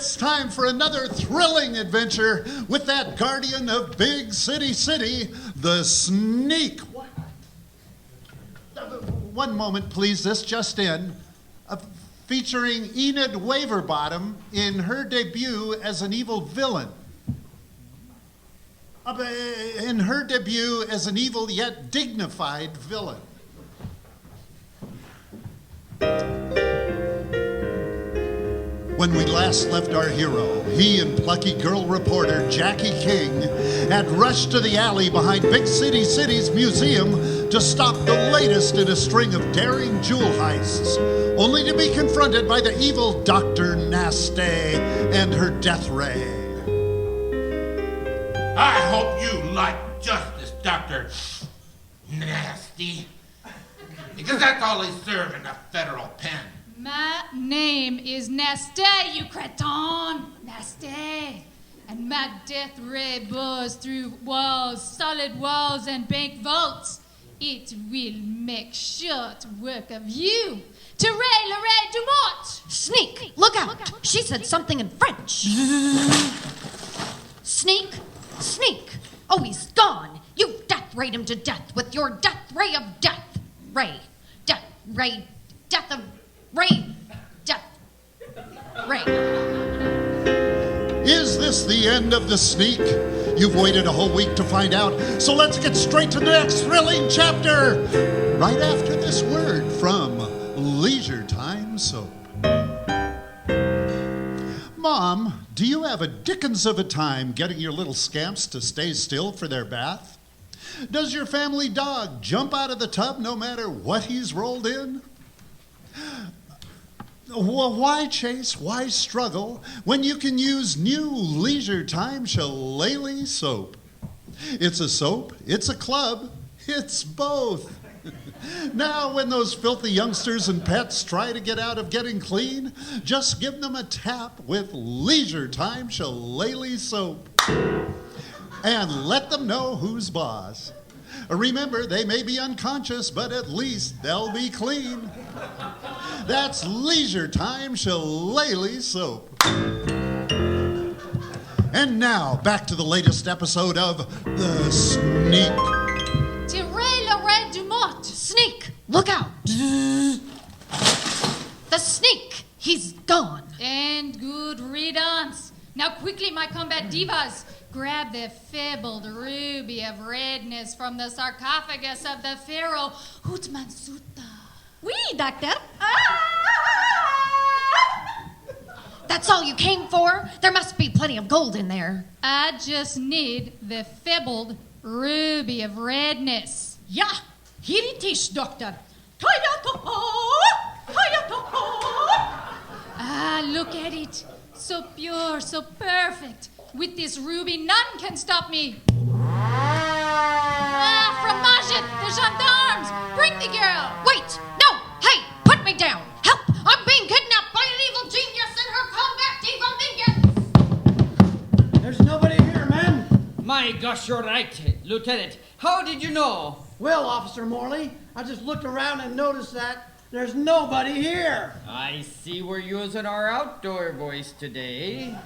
it's time for another thrilling adventure with that guardian of Big City City, the Sneak. One moment, please. This just in. Featuring Enid Waverbottom in her debut as an evil villain. In her debut as an evil yet dignified villain. When we last left our hero, he and plucky girl reporter Jackie King had rushed to the alley behind Big City City's museum to stop the latest in a string of daring jewel heists, only to be confronted by the evil Dr. Nasty and her death ray. I hope you like justice, Dr. Nasty, because that's all they serve in a federal pen. My name is Nasty, you cretin! Nasty! And my death ray bores through walls, solid walls, and bank vaults. It will make short work of you. Tirez l'oreille du mort! Sneak, look out! She said something in French. Sneak, Sneak! Oh, he's gone! You've death rayed him to death with your death ray of death. Ray. Death ray. Death of... Ray. Death. Ray. Is this the end of the Sneak? You've waited a whole week to find out, so let's get straight to the next thrilling chapter, right after this word from Leisure Time Soap. Mom, do you have a dickens of a time getting your little scamps to stay still for their bath? Does your family dog jump out of the tub no matter what he's rolled in? Well, why chase, why struggle when you can use new Leisure Time Shillelagh soap? It's a soap, it's a club, it's both. Now, when those filthy youngsters and pets try to get out of getting clean, just give them a tap with Leisure Time Shillelagh soap. And let them know who's boss. Remember, they may be unconscious, but at least they'll be clean. That's Leisure Time Shillelagh soap. And now, back to the latest episode of The Sneak. Tirez l'oreille du mort! Sneak, look out! The Sneak, he's gone. And good riddance. Now quickly, my combat divas, grab the fabled ruby of redness from the sarcophagus of the pharaoh Hutmansuta. Oui, doctor. That's all you came for? There must be plenty of gold in there. I just need the fabled ruby of redness. Ja, hier it is, doctor. Ah, look at it. So pure, so perfect. With this ruby, none can stop me. Ah, fromage, the gendarmes! Bring the girl! Wait! No! Hey! Put me down! Help! I'm being kidnapped by an evil genius and her combat diva minions! There's nobody here, men. My gosh, you're right, Lieutenant. How did you know? Well, Officer Morley, I just looked around and noticed that there's nobody here. I see we're using our outdoor voice today.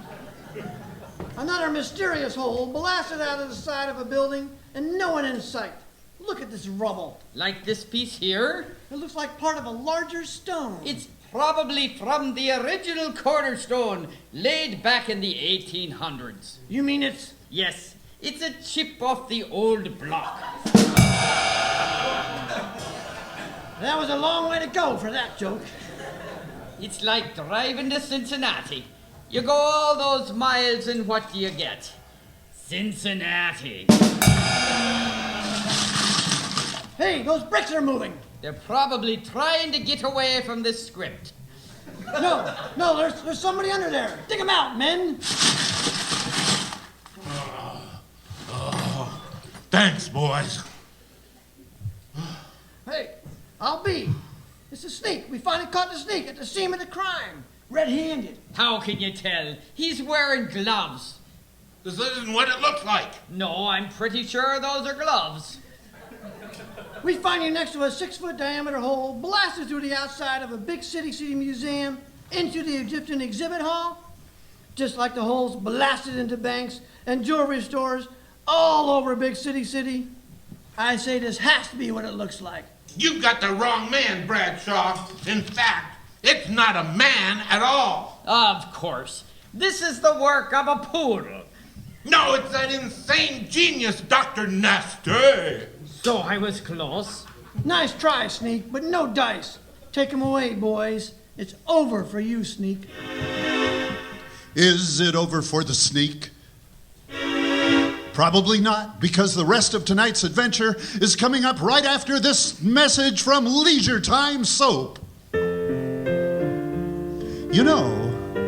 Another mysterious hole blasted out of the side of a building and no one in sight. Look at this rubble. Like this piece here? It looks like part of a larger stone. It's probably from the original cornerstone laid back in the 1800s. You mean it's... Yes, it's a chip off the old block. That was a long way to go for that joke. It's like driving to Cincinnati. You go all those miles and what do you get? Cincinnati. Hey, those bricks are moving. They're probably trying to get away from this script. No, there's somebody under there. Dig him out, men. Thanks, boys. Hey, I'll be. It's a Sneak. We finally caught the Sneak at the scene of the crime. Red-handed. How can you tell? He's wearing gloves. This isn't what it looks like. No, I'm pretty sure those are gloves. We find you next to a 6-foot diameter hole blasted through the outside of a big city museum into the Egyptian exhibit hall. just like the holes blasted into banks and jewelry stores all over big city. I say this has to be what it looks like. You've got the wrong man, Bradshaw. In fact, it's not a man at all. Of course. This is the work of a poodle. No, it's that insane genius, Dr. Nasty. So I was close. Nice try, Sneak, but no dice. Take 'em away, boys. It's over for you, Sneak. Is it over for the sneak? Probably not, because the rest of tonight's adventure is coming up right after this message from Leisure Time Soap. You know,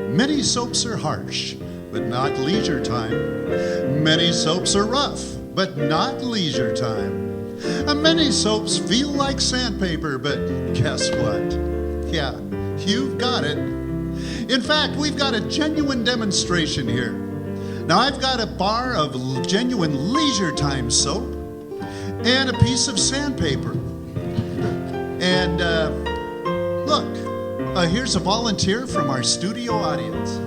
many soaps are harsh, but not Leisure Time. Many soaps are rough, but not Leisure Time. Many soaps feel like sandpaper, but guess what? Yeah, you've got it. In fact, we've got a genuine demonstration here. Now, I've got a bar of genuine Leisure Time soap and a piece of sandpaper. And look, here's a volunteer from our studio audience.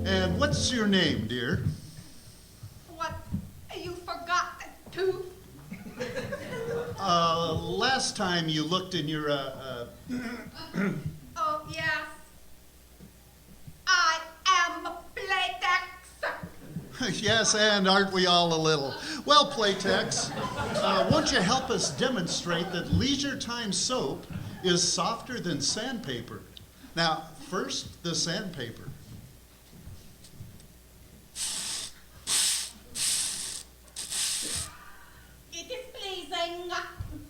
And what's your name, dear? What? You forgot to? Last time you looked in your, Oh, yes. I am Playtex. Yes, and aren't we all a little? Well, Playtex, won't you help us demonstrate that Leisure Time soap is softer than sandpaper? Now, first, the sandpaper. It is pleasing.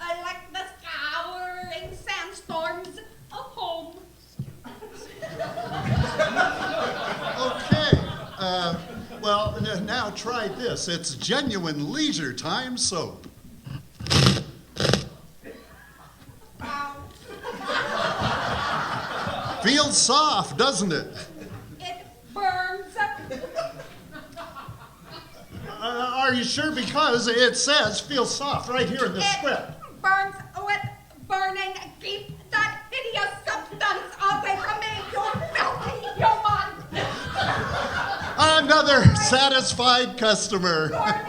I like the scouring sandstorms of home. Okay, well, now try this. It's genuine Leisure Time soap. Wow. Feels soft, doesn't it? It burns. Are you sure? Because it says feels soft right here in the script. It burns with burning. Keep that hideous substance away from me, you filthy human. Another satisfied customer. Burning